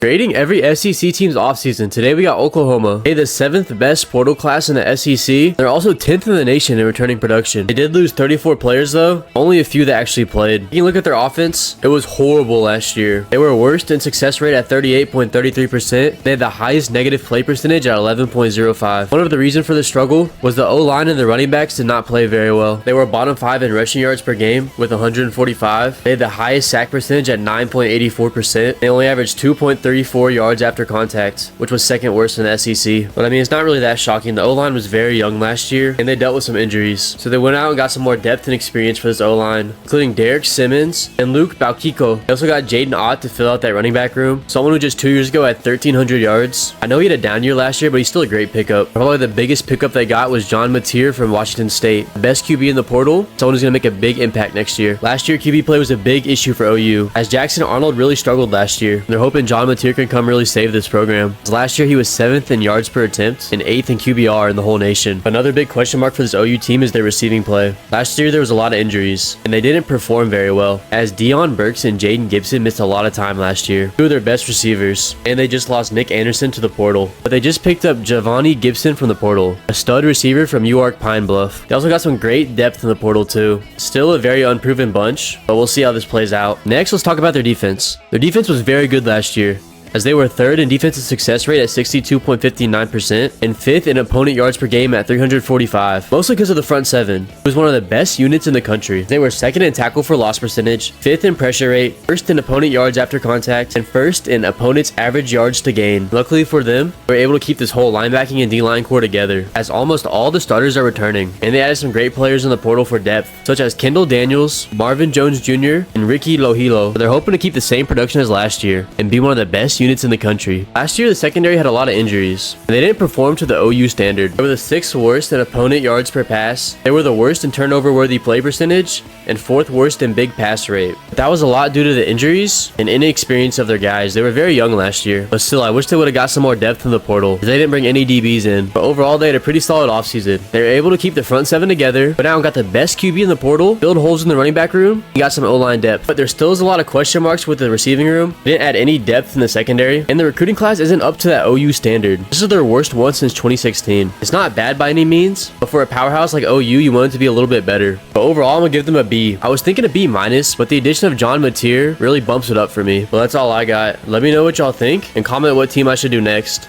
Grading every SEC team's offseason. Today we got Oklahoma. They the 7th best portal class in the SEC. They're also 10th in the nation in returning production. They did lose 34 players though. Only a few that actually played. You can look at their offense. It was horrible last year. They were worst in success rate at 38.33%. They had the highest negative play percentage at 11.05. One of the reasons for the struggle was the O-line and the running backs did not play very well. They were bottom 5 in rushing yards per game with 145. They had the highest sack percentage at 9.84%. They only averaged 2.34 yards after contact, which was second worst in the SEC. But I mean, it's not really that shocking. The O-line was very young last year, and they dealt with some injuries. So they went out and got some more depth and experience for this O-line, including Derek Simmons and Luke Balkiko. They also got Jaden Ott to fill out that running back room. Someone who just 2 years ago had 1,300 yards. I know he had a down year last year, but he's still a great pickup. Probably the biggest pickup they got was John Mateer from Washington State. The best QB in the portal, someone who's going to make a big impact next year. Last year, QB play was a big issue for OU, as Jackson Arnold really struggled last year. They're hoping John Mateer can come really save this program. Last year, he was 7th in yards per attempt and 8th in QBR in the whole nation. Another big question mark for this OU team is their receiving play. Last year, there was a lot of injuries, and they didn't perform very well, as Deion Burks and Jaden Gibson missed a lot of time last year. Two of their best receivers, and they just lost Nick Anderson to the portal. But they just picked up Javani Gibson from the portal, a stud receiver from UArk Pine Bluff. They also got some great depth in the portal too. Still a very unproven bunch, but we'll see how this plays out. Next, let's talk about their defense. Their defense was very good last year, as they were 3rd in defensive success rate at 62.59% and 5th in opponent yards per game at 345, mostly because of the front 7. It was one of the best units in the country. They were 2nd in tackle for loss percentage, 5th in pressure rate, 1st in opponent yards after contact, and 1st in opponent's average yards to gain. Luckily for them, they were able to keep this whole linebacking and D-line core together, as almost all the starters are returning, and they added some great players in the portal for depth, such as Kendall Daniels, Marvin Jones Jr., and Ricky Lohilo. They're hoping to keep the same production as last year and be one of the best units in the country. Last year, the secondary had a lot of injuries, and they didn't perform to the OU standard. They were the 6th worst in opponent yards per pass. They were the worst in turnover-worthy play percentage and 4th worst in big pass rate. But that was a lot due to the injuries and inexperience of their guys. They were very young last year, but still, I wish they would have got some more depth in the portal, because they didn't bring any DBs in. But overall, they had a pretty solid offseason. They were able to keep the front 7 together, but now got the best QB in the portal, filled holes in the running back room, and got some O-line depth. But there still is a lot of question marks with the receiving room. They didn't add any depth in the secondary, and the recruiting class isn't up to that OU standard. This is their worst one since 2016. It's not bad by any means, but for a powerhouse like OU, you want it to be a little bit better. But overall, I'm gonna give them a B. I was thinking a B-, but the addition of John Mateer really bumps it up for me. But that's all I got. Let me know what y'all think, and comment what team I should do next.